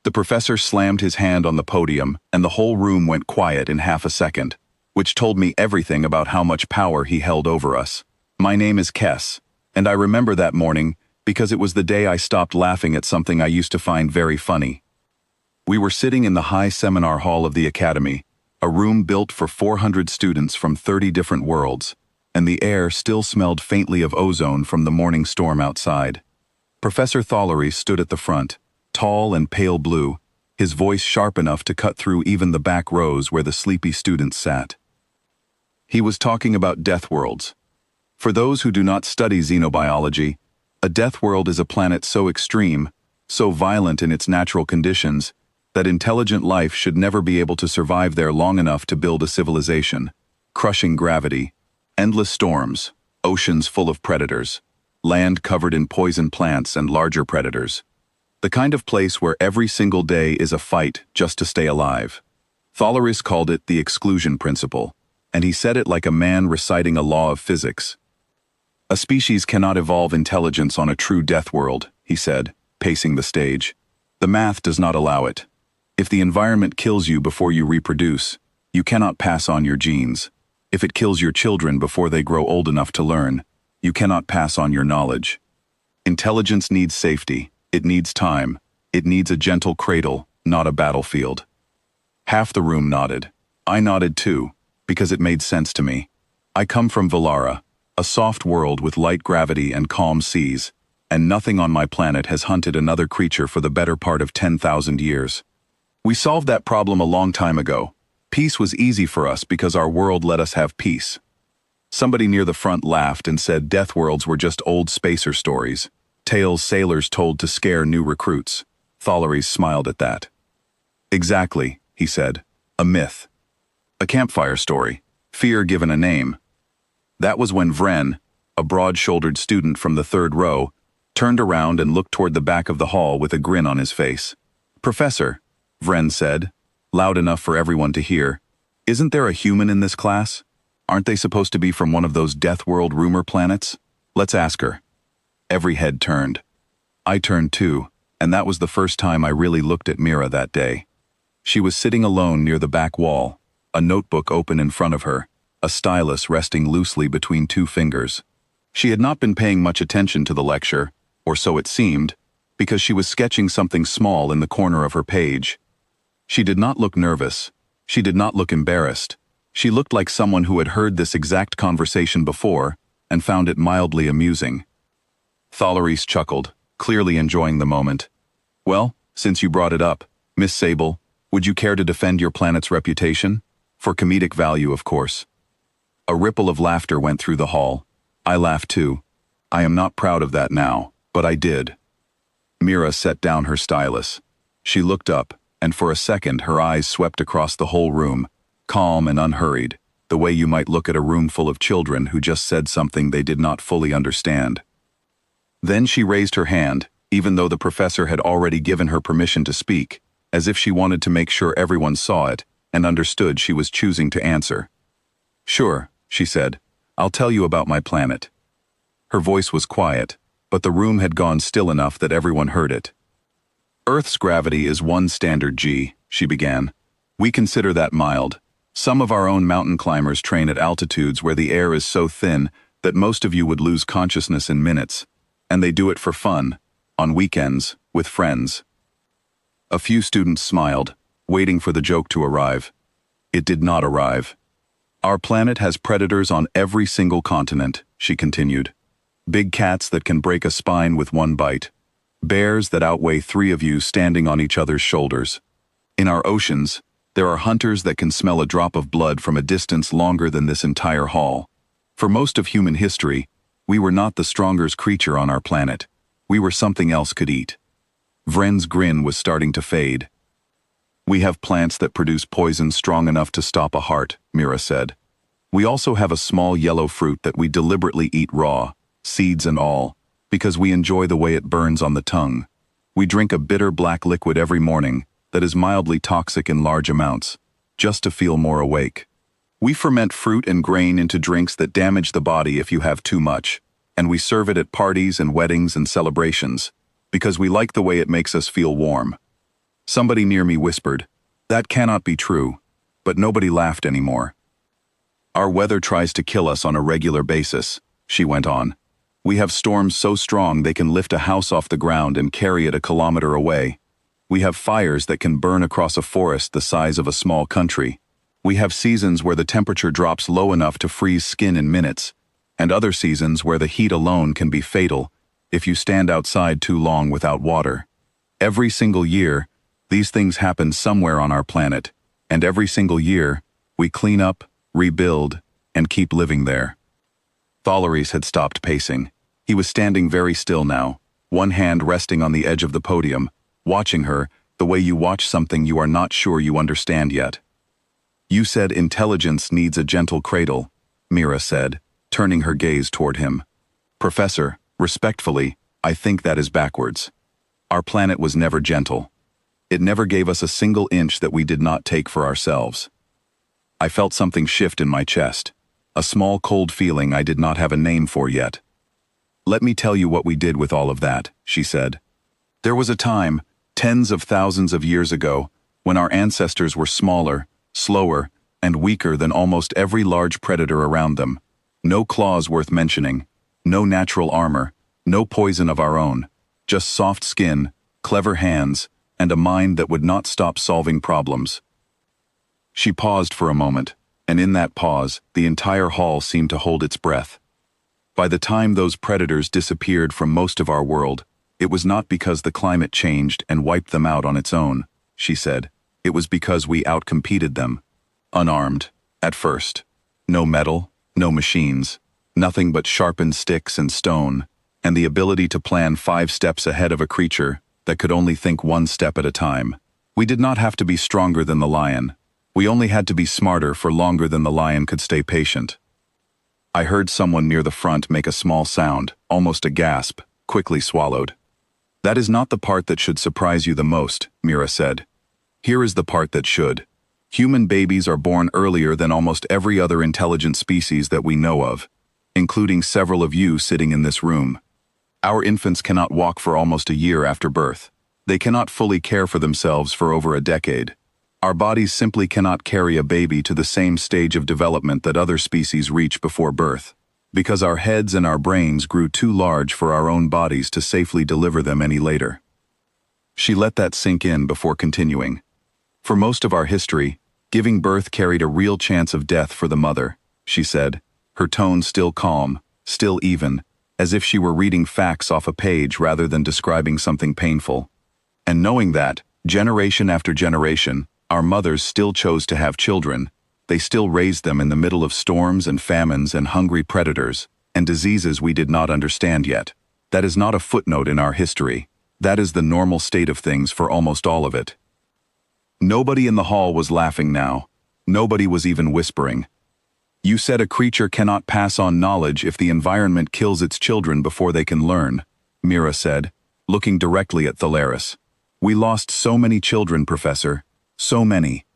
The professor slammed his hand on the podium, and the whole room went quiet in half a second, which told me everything about how much power he held over us. My name is Kess, and I remember that morning because it was the day I stopped laughing at something I used to find very funny. We were sitting in the high seminar hall of the academy, a room built for 400 students from 30 different worlds, and the air still smelled faintly of ozone from the morning storm outside. Professor Thollery stood at the front, tall and pale blue, his voice sharp enough to cut through even the back rows where the sleepy students sat. He was talking about Deathworlds. For those who do not study xenobiology, a deathworld is a planet so extreme, so violent in its natural conditions, that intelligent life should never be able to survive there long enough to build a civilization. Crushing gravity, endless storms, oceans full of predators, land covered in poison plants and larger predators. The kind of place where every single day is a fight just to stay alive. Thollery called it the exclusion principle, and he said it like a man reciting a law of physics. A species cannot evolve intelligence on a true death world, he said, pacing the stage. The math does not allow it. If the environment kills you before you reproduce, you cannot pass on your genes. If it kills your children before they grow old enough to learn, you cannot pass on your knowledge. Intelligence needs safety. It needs time. It needs a gentle cradle, not a battlefield. Half the room nodded. I nodded too, because it made sense to me. I come from Valara, a soft world with light gravity and calm seas, and nothing on my planet has hunted another creature for the better part of 10,000 years. We solved that problem a long time ago. Peace was easy for us because our world let us have peace. Somebody near the front laughed and said Deathworlds were just old spacer stories, tales sailors told to scare new recruits. Thollery smiled at that. Exactly, he said. A myth. A campfire story. Fear given a name. That was when Vren, a broad-shouldered student from the third row, turned around and looked toward the back of the hall with a grin on his face. Professor, Vren said, loud enough for everyone to hear, isn't there a human in this class? Aren't they supposed to be from one of those Deathworld rumor planets? Let's ask her. Every head turned. I turned too, and that was the first time I really looked at Mira that day. She was sitting alone near the back wall, a notebook open in front of her, a stylus resting loosely between two fingers. She had not been paying much attention to the lecture, or so it seemed, because she was sketching something small in the corner of her page. She did not look nervous. She did not look embarrassed. She looked like someone who had heard this exact conversation before and found it mildly amusing. Thollery chuckled, clearly enjoying the moment. Well, since you brought it up, Miss Sable, would you care to defend your planet's reputation? For comedic value, of course. A ripple of laughter went through the hall. I laughed too. I am not proud of that now, but I did. Mira set down her stylus. She looked up, and for a second her eyes swept across the whole room, calm and unhurried, the way you might look at a room full of children who just said something they did not fully understand. Then she raised her hand, even though the professor had already given her permission to speak, as if she wanted to make sure everyone saw it and understood she was choosing to answer. Sure, she said, I'll tell you about my planet. Her voice was quiet, but the room had gone still enough that everyone heard it. Earth's gravity is 1 standard G, she began. We consider that mild. Some of our own mountain climbers train at altitudes where the air is so thin that most of you would lose consciousness in minutes, and they do it for fun, on weekends, with friends. A few students smiled, waiting for the joke to arrive. It did not arrive. Our planet has predators on every single continent, she continued. Big cats that can break a spine with one bite. Bears that outweigh 3 of you standing on each other's shoulders. In our oceans, there are hunters that can smell a drop of blood from a distance longer than this entire hall. For most of human history, we were not the strongest creature on our planet. We were something else could eat. Vren's grin was starting to fade. We have plants that produce poison strong enough to stop a heart, Mira said. We also have a small yellow fruit that we deliberately eat raw, seeds and all, because we enjoy the way it burns on the tongue. We drink a bitter black liquid every morning that is mildly toxic in large amounts, just to feel more awake. We ferment fruit and grain into drinks that damage the body if you have too much, and we serve it at parties and weddings and celebrations, because we like the way it makes us feel warm. Somebody near me whispered, "That cannot be true," but nobody laughed anymore. "Our weather tries to kill us on a regular basis," she went on. "We have storms so strong they can lift a house off the ground and carry it a kilometer away. We have fires that can burn across a forest the size of a small country. We have seasons where the temperature drops low enough to freeze skin in minutes, and other seasons where the heat alone can be fatal if you stand outside too long without water. Every single year, these things happen somewhere on our planet, and every single year, we clean up, rebuild, and keep living there." Thalaris had stopped pacing. He was standing very still now, one hand resting on the edge of the podium, watching her the way you watch something you are not sure you understand yet. "You said intelligence needs a gentle cradle," Mira said, turning her gaze toward him. "Professor, respectfully, I think that is backwards. Our planet was never gentle. It never gave us a single inch that we did not take for ourselves." I felt something shift in my chest, a small cold feeling I did not have a name for yet. "Let me tell you what we did with all of that," she said. "There was a time, tens of thousands of years ago, when our ancestors were smaller, slower, and weaker than almost every large predator around them. No claws worth mentioning, no natural armor, no poison of our own, just soft skin, clever hands, and a mind that would not stop solving problems." She paused for a moment, and in that pause, the entire hall seemed to hold its breath. "By the time those predators disappeared from most of our world, it was not because the climate changed and wiped them out on its own," she said. "It was because we outcompeted them. Unarmed, at first. No metal, no machines, nothing but sharpened sticks and stone, and the ability to plan 5 steps ahead of a creature that could only think 1 step at a time. We did not have to be stronger than the lion. We only had to be smarter for longer than the lion could stay patient." I heard someone near the front make a small sound, almost a gasp, quickly swallowed. "That is not the part that should surprise you the most," Mira said. "Here is the part that should. Human babies are born earlier than almost every other intelligent species that we know of, including several of you sitting in this room. Our infants cannot walk for almost a year after birth. They cannot fully care for themselves for over a decade. Our bodies simply cannot carry a baby to the same stage of development that other species reach before birth, because our heads and our brains grew too large for our own bodies to safely deliver them any later." She let that sink in before continuing. "For most of our history, giving birth carried a real chance of death for the mother," she said, her tone still calm, still even, as if she were reading facts off a page rather than describing something painful. "And knowing that, generation after generation, our mothers still chose to have children, they still raised them in the middle of storms and famines and hungry predators, and diseases we did not understand yet. That is not a footnote in our history. That is the normal state of things for almost all of it." Nobody in the hall was laughing now. Nobody was even whispering. "You said a creature cannot pass on knowledge if the environment kills its children before they can learn," Mira said, looking directly at Thalaris. "We lost so many children, Professor. So many.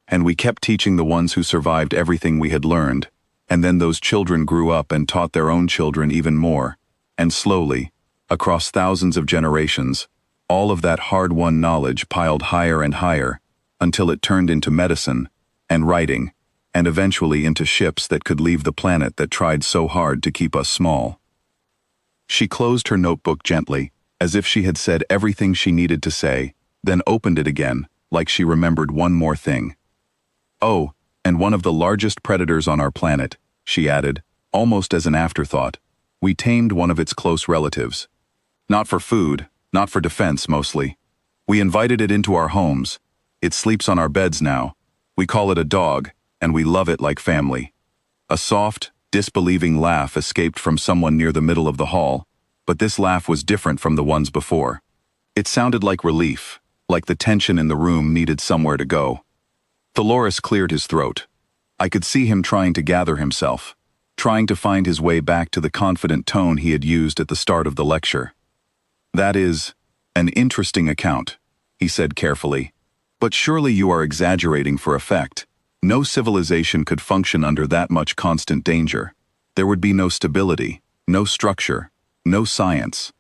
And we kept teaching the ones who survived everything we had learned, and then those children grew up and taught their own children even more, and slowly, across thousands of generations, all of that hard-won knowledge piled higher and higher, until it turned into medicine, and writing, and eventually into ships that could leave the planet that tried so hard to keep us small." She closed her notebook gently, as if she had said everything she needed to say, then opened it again, like she remembered one more thing. "Oh, and one of the largest predators on our planet," she added, almost as an afterthought. "We tamed one of its close relatives. Not for food, not for defense mostly. We invited it into our homes. It sleeps on our beds now. We call it a dog, and we love it like family." A soft, disbelieving laugh escaped from someone near the middle of the hall, but this laugh was different from the ones before. It sounded like relief, like the tension in the room needed somewhere to go. Thalaris cleared his throat. I could see him trying to gather himself, trying to find his way back to the confident tone he had used at the start of the lecture. "That is an interesting account," he said carefully. "But surely you are exaggerating for effect. No civilization could function under that much constant danger. There would be no stability, no structure, no science."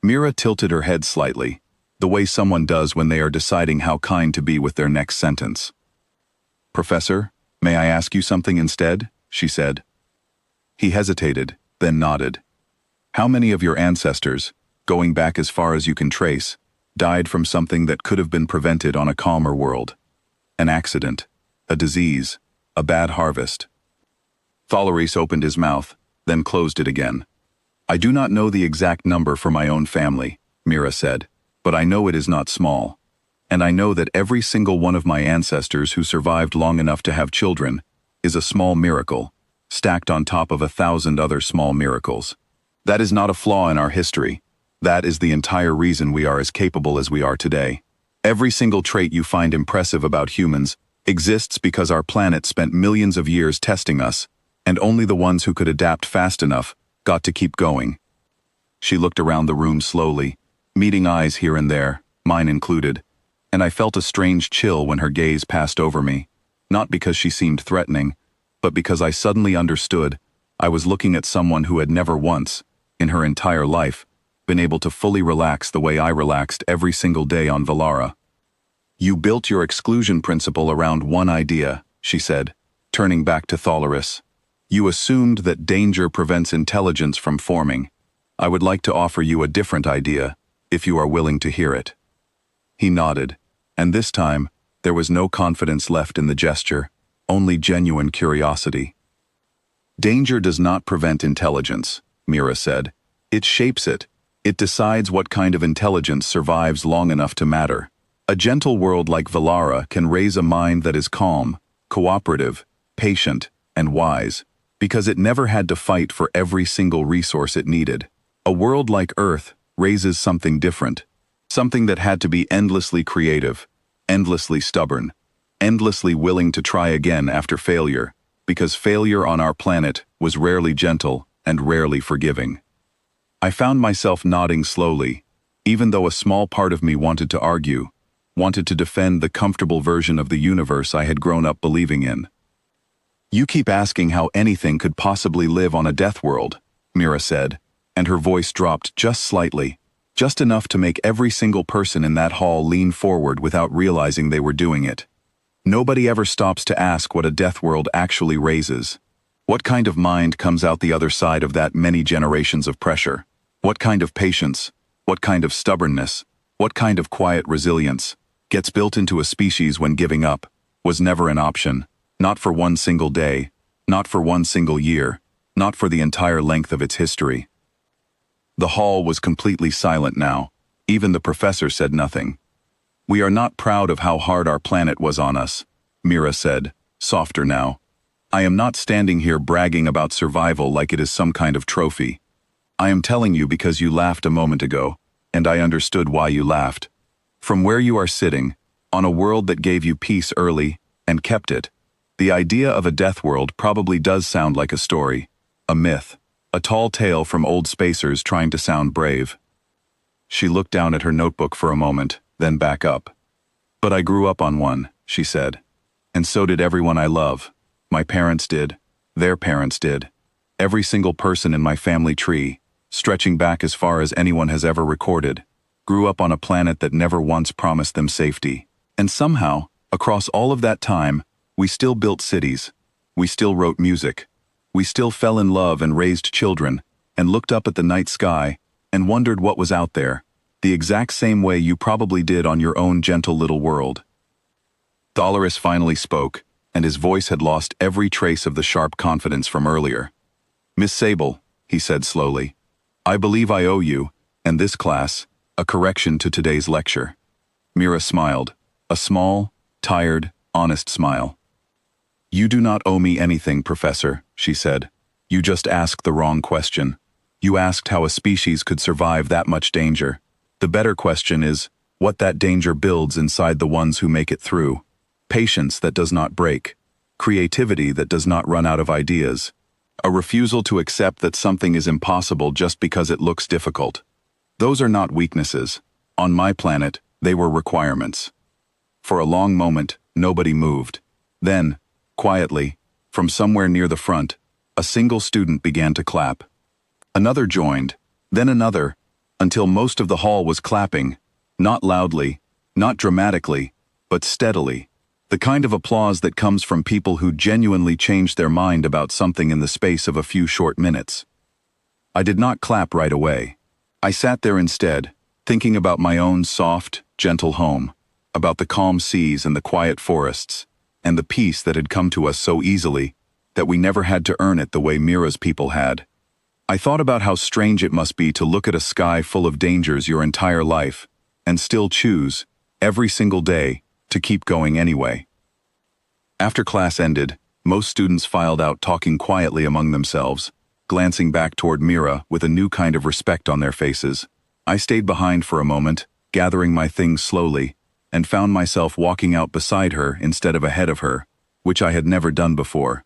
Mira tilted her head slightly. the way someone does when they are deciding how kind to be with their next sentence. "Professor, may I ask you something instead?" she said. He hesitated, then nodded. "How many of your ancestors, going back as far as you can trace, died from something that could have been prevented on a calmer world? An accident, a disease, a bad harvest?" Thalaris opened his mouth, then closed it again. "I do not know the exact number for my own family," Mira said, "but I know it is not small. And I know that every single one of my ancestors who survived long enough to have children is a small miracle, stacked on top of 1,000 other small miracles. That is not a flaw in our history. That is the entire reason we are as capable as we are today. Every single trait you find impressive about humans exists because our planet spent millions of years testing us, and only the ones who could adapt fast enough got to keep going." She looked around the room slowly, meeting eyes here and there, mine included, and I felt a strange chill when her gaze passed over me, not because she seemed threatening, but because I suddenly understood I was looking at someone who had never once, in her entire life, been able to fully relax the way I relaxed every single day on Valara. "You built your exclusion principle around one idea," she said, turning back to Thalaris. "You assumed that danger prevents intelligence from forming. I would like to offer you a different idea, if you are willing to hear it." He nodded, and this time, there was no confidence left in the gesture, only genuine curiosity. "Danger does not prevent intelligence," Mira said. "It shapes it. It decides what kind of intelligence survives long enough to matter. A gentle world like Valara can raise a mind that is calm, cooperative, patient, and wise, because it never had to fight for every single resource it needed. A world like Earth raises something different, something that had to be endlessly creative, endlessly stubborn, endlessly willing to try again after failure, because failure on our planet was rarely gentle and rarely forgiving." I found myself nodding slowly, even though a small part of me wanted to argue, wanted to defend the comfortable version of the universe I had grown up believing in. "You keep asking how anything could possibly live on a death world," Mira said, and her voice dropped just slightly, just enough to make every single person in that hall lean forward without realizing they were doing it. "Nobody ever stops to ask what a death world actually raises. What kind of mind comes out the other side of that many generations of pressure? What kind of patience? What kind of stubbornness? What kind of quiet resilience gets built into a species when giving up was never an option, not for one single day, not for one single year, not for the entire length of its history?" The hall was completely silent now. Even the professor said nothing. "We are not proud of how hard our planet was on us," Mira said, softer now. "I am not standing here bragging about survival like it is some kind of trophy. I am telling you because you laughed a moment ago, and I understood why you laughed. From where you are sitting, on a world that gave you peace early and kept it, the idea of a death world probably does sound like a story, a myth, a tall tale from old spacers trying to sound brave." She looked down at her notebook for a moment, then back up. "But I grew up on one," she said. "And so did everyone I love. My parents did. Their parents did. Every single person in my family tree, stretching back as far as anyone has ever recorded, grew up on a planet that never once promised them safety. And somehow, across all of that time, we still built cities. We still wrote music. We still fell in love and raised children, and looked up at the night sky, and wondered what was out there, the exact same way you probably did on your own gentle little world." Thalaris finally spoke, and his voice had lost every trace of the sharp confidence from earlier. "Miss Sable," he said slowly, "I believe I owe you, and this class, a correction to today's lecture." Mira smiled, a small, tired, honest smile. "You do not owe me anything, Professor," she said. "You just asked the wrong question. You asked how a species could survive that much danger. The better question is, what that danger builds inside the ones who make it through. Patience that does not break. Creativity that does not run out of ideas. A refusal to accept that something is impossible just because it looks difficult. Those are not weaknesses. On my planet, they were requirements." For a long moment, nobody moved. Then, quietly, from somewhere near the front, a single student began to clap. Another joined, then another, until most of the hall was clapping, Not loudly, not dramatically, but steadily. The kind of applause that comes from people who genuinely changed their mind about something in the space of a few short minutes. I did not clap right away. I sat there instead, thinking about my own soft, gentle home, about the calm seas and the quiet forests, and the peace that had come to us so easily that we never had to earn it the way Mira's people had. I thought about how strange it must be to look at a sky full of dangers your entire life and still choose, every single day, to keep going anyway. After class ended, most students filed out talking quietly among themselves, glancing back toward Mira with a new kind of respect on their faces. I stayed behind for a moment, gathering my things slowly, and found myself walking out beside her instead of ahead of her, which I had never done before.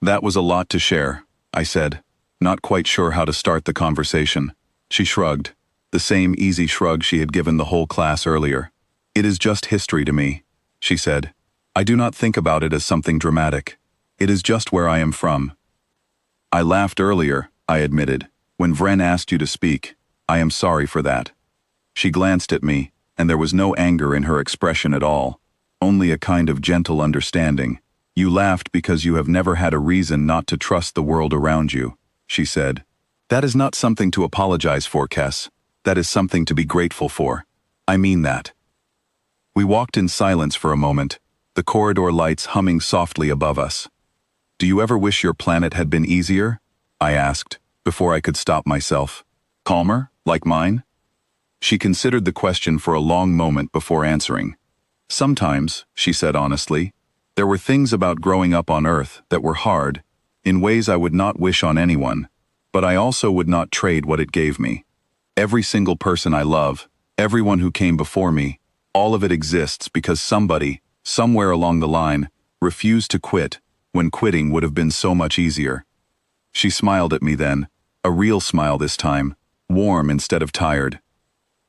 That was a lot to share, I said, not quite sure how to start the conversation. She shrugged, the same easy shrug she had given the whole class earlier. It is just history to me, she said. I do not think about it as something dramatic. It is just where I am from. I laughed earlier, I admitted, when Vren asked you to speak. I am sorry for that. She glanced at me, and there was no anger in her expression at all, only a kind of gentle understanding. You laughed because you have never had a reason not to trust the world around you, she said. That is not something to apologize for, Kess. That is something to be grateful for. I mean that. We walked in silence for a moment, the corridor lights humming softly above us. Do you ever wish your planet had been easier? I asked, before I could stop myself. Calmer, like mine? She considered the question for a long moment before answering. Sometimes, she said honestly, there were things about growing up on Earth that were hard, in ways I would not wish on anyone, but I also would not trade what it gave me. Every single person I love, everyone who came before me, all of it exists because somebody, somewhere along the line, refused to quit when quitting would have been so much easier. She smiled at me then, a real smile this time, warm instead of tired.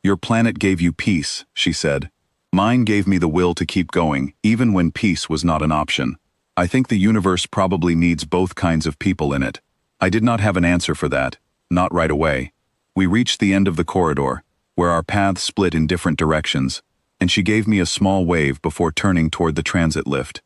Your planet gave you peace, she said. Mine gave me the will to keep going, even when peace was not an option. I think the universe probably needs both kinds of people in it. I did not have an answer for that, not right away. We reached the end of the corridor, where our paths split in different directions, and she gave me a small wave before turning toward the transit lift.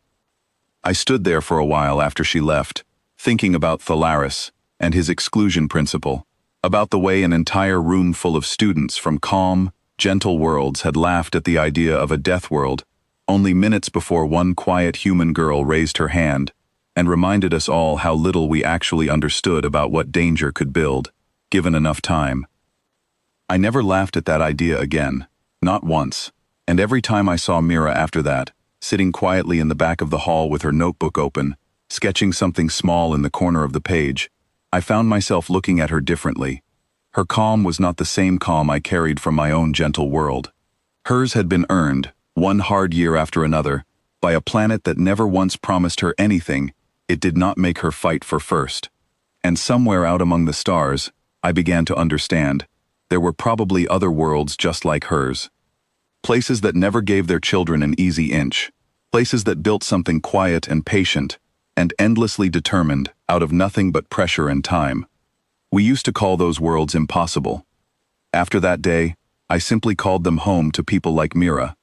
I stood there for a while after she left, thinking about Thalaris and his exclusion principle, about the way an entire room full of students from calm, gentle worlds had laughed at the idea of a deathworld, only minutes before one quiet human girl raised her hand and reminded us all how little we actually understood about what danger could build, given enough time. I never laughed at that idea again, not once, and every time I saw Mira after that, sitting quietly in the back of the hall with her notebook open, sketching something small in the corner of the page, I found myself looking at her differently. Her calm was not the same calm I carried from my own gentle world. Hers had been earned, one hard year after another, by a planet that never once promised her anything it did not make her fight for first. And somewhere out among the stars, I began to understand, there were probably other worlds just like hers. Places that never gave their children an easy inch. Places that built something quiet and patient, and endlessly determined, out of nothing but pressure and time. We used to call those worlds impossible. After that day, I simply called them home to people like Mira.